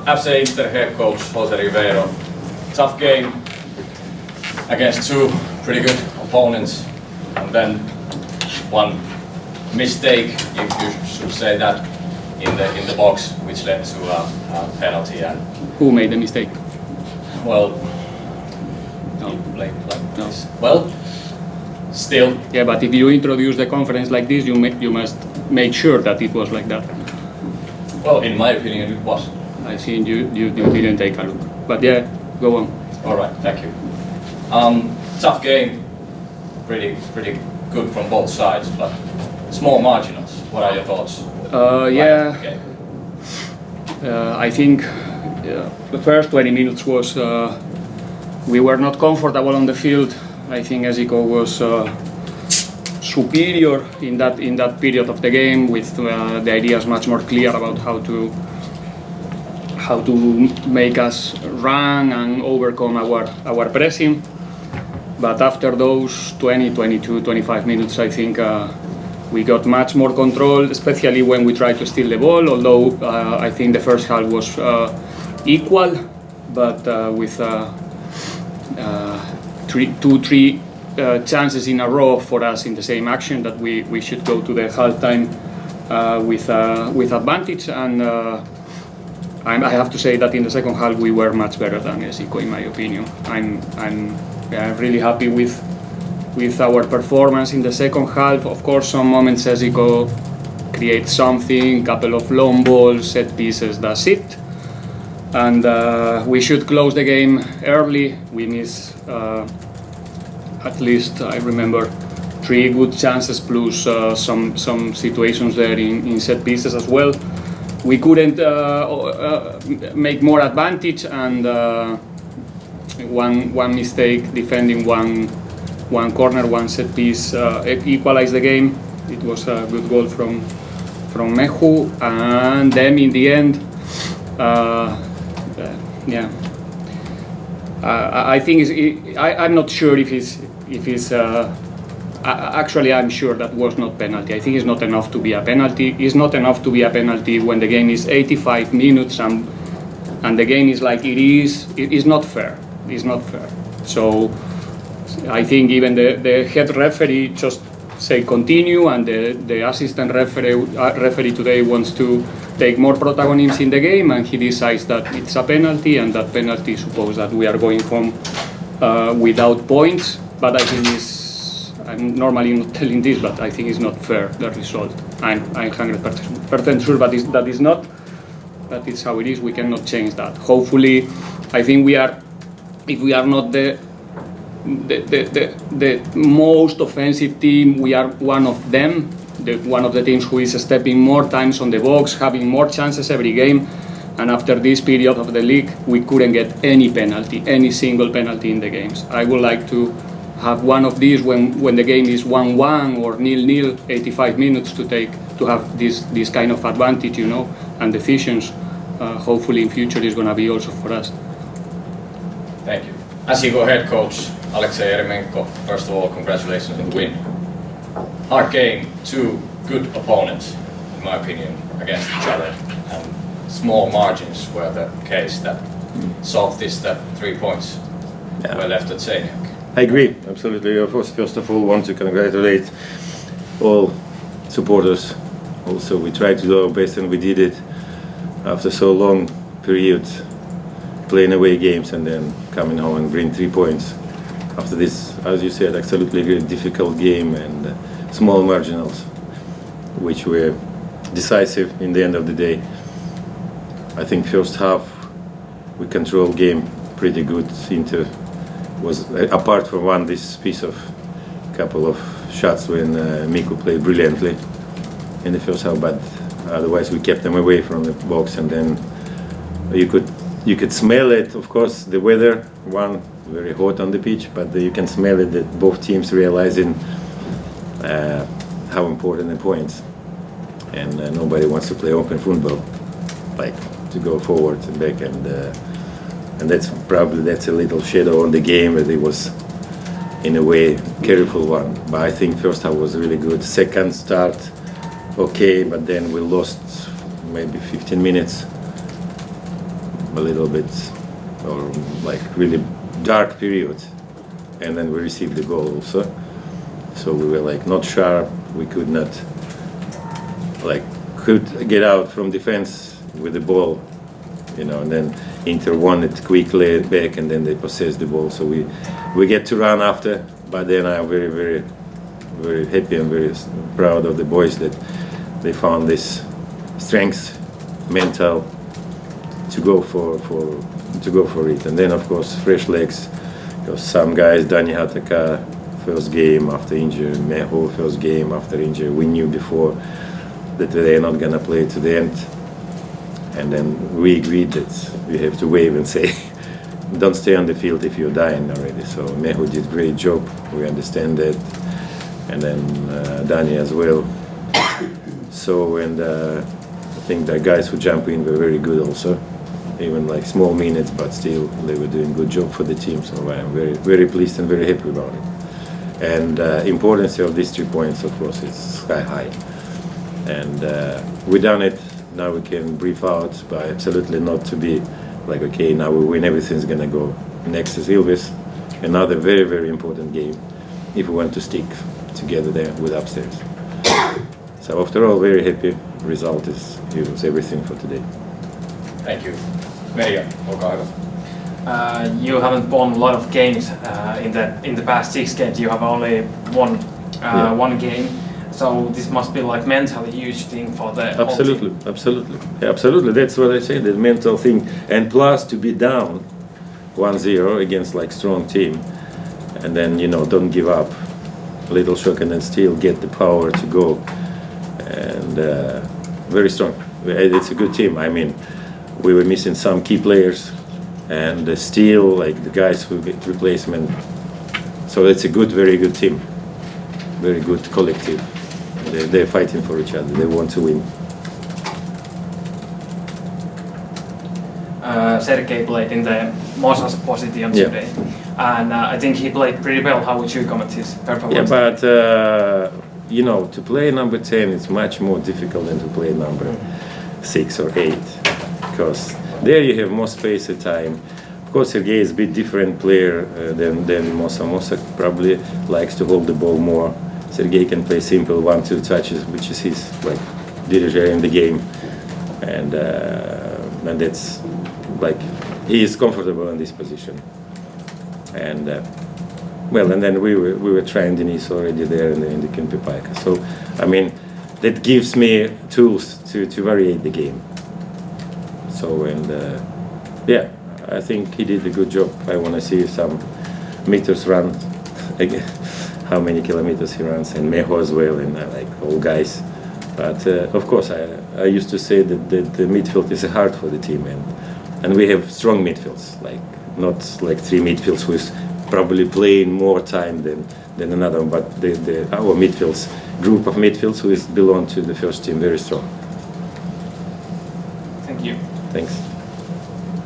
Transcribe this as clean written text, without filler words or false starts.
FC Inter head coach Jose Riveiro. Tough game against two pretty good opponents, and then one mistake, if you should say that, in the box, which led to a penalty. And who made the mistake? Well, No. like this. Well, still. Yeah, but if you introduce the conference like this, you must make sure that it was like that. Well, in my opinion, it was. I think you didn't take a look. But yeah, go on. All right, thank you. Tough game, pretty good from both sides, but small marginals. What are your thoughts? Yeah, Okay. I think the first 20 minutes was we were not comfortable on the field. I think SJK was superior in that period of the game, with the ideas much more clear about how to make us run and overcome our pressing. But after those 20, 22, 25 minutes, I think we got much more control, especially when we tried to steal the ball, although I think the first half was equal, but with three chances in a row for us in the same action that we should go to the halftime with advantage. And I have to say that in the second half we were much better than SJK, in my opinion. I'm really happy with our performance in the second half. Of course, some moments SJK create something, couple of long balls, set pieces, that's it. And we should close the game early. We miss at least, I remember, 3 good chances plus some situations there in set pieces as well. We couldn't make more advantage, and one mistake defending one corner, one set piece equalized the game. It was a good goal from Mehu, and then in the end, I think I'm not sure if he's actually, I'm sure that was not penalty. I think it's not enough to be a penalty. It's not enough to be a penalty when the game is 85 minutes and the game is like it is. It is not fair. It's not fair. So I think even the head referee just say continue, and the assistant referee today wants to take more protagonism in the game, and he decides that it's a penalty, and that penalty suppose that we are going home without points. But I think I'm normally not telling this, but I think it's not fair, the result. I'm 100% sure, but that is not. That is how it is. We cannot change that. Hopefully, I think if we are not the most offensive team, we are one of them. One of the teams who is stepping more times on the box, having more chances every game. And after this period of the league, we couldn't get any penalty, any single penalty in the games. I would like to have one of these when the game is 1-1 or 0-0, 85 minutes to have this kind of advantage, and decisions. Hopefully in future is going to be also for us. Thank you. SJK head coach Alexei Eremenko, first of all, congratulations on the win. Hard game, 2 good opponents, in my opinion, against each other, and small margins were the case that solved this, that 3 points were left at Seinajoki. I agree, absolutely. First of all, want to congratulate all supporters. Also, we tried to do our best, and we did it after so long period playing away games and then coming home and bring 3 points. After this, as you said, absolutely very difficult game and small marginals, which were decisive in the end of the day. I think first half we controlled game pretty good. Inter was, apart from this piece of couple of shots when Mikko played brilliantly in the first half, but otherwise we kept them away from the box, and then you could smell it. Of course, the weather, very hot on the pitch, but you can smell it that both teams realizing how important the points, and nobody wants to play open football, like to go forward and back, and that's a little shadow on the game, that it was in a way careful one. But I think first half was really good. Second start okay, but then we lost maybe 15 minutes a little bit, or like really dark period, and then we received the goal also. So we were like not sharp. We could not could get out from defense with the ball, you know. And then Inter won it quickly back, and then they possessed the ball. So we get to run after. But then I'm very, very, very happy and very proud of the boys that they found this strength, mental, to go for it. And then of course fresh legs, because some guys, Dani Hataka, first game after injury, Meho first game after injury, we knew before that they're not gonna play to the end. And then we agreed that we have to wave and say, don't stay on the field if you're dying already. So Meho did great job, we understand that. And then Dani as well. So, and I think the guys who jump in were very good also. Even like small minutes, but still they were doing good job for the team. So I'm very, very pleased and very happy about it. And importance of these 3 points, of course, is sky high. And we done it. Now we can brief out, but absolutely not to be like, okay, now we win, everything's gonna go. Next is Ilves, another very, very important game if we want to stick together there with upstairs. So after all, very happy. Result is everything for today. Thank you. Meija, olkaa hyvä. You haven't won a lot of games in the past 6 games. You have only won one game. So this must be like mentally huge thing for the Absolutely, whole team. absolutely, yeah, absolutely. That's what I say, the mental thing. And plus to be down 1-0 against like strong team, and then don't give up, a little shock, and then still get the power to go. And very strong. It's a good team. I mean, we were missing some key players, and still like the guys who get replacement. So it's a good, very good team, very good collective. They're fighting for each other. They want to win. Sergei played in the Mosas position today, and I think he played pretty well. How would you comment his performance? Yeah, but to play number 10 is much more difficult than to play number 6 or 8, because there you have more space and time. Of course, Sergei is a bit different player than Mosa. Mosa probably likes to hold the ball more. Sergei can play simple 1-2 touches, which is his like diriger in the game, and that's like he is comfortable in this position. And and then we were trying Denise already there in the Kempi Paikka. So I mean, that gives me tools to variate the game. So I think he did a good job. I want to see some meters run again. How many kilometers he runs, and Meho as well, and like all guys. But of course, I used to say that the midfield is a heart for the team, and we have strong midfields, like not like 3 midfields who is probably playing more time than another one, but our midfields, group of midfields who belong to the first team, very strong. Thank you. Thanks.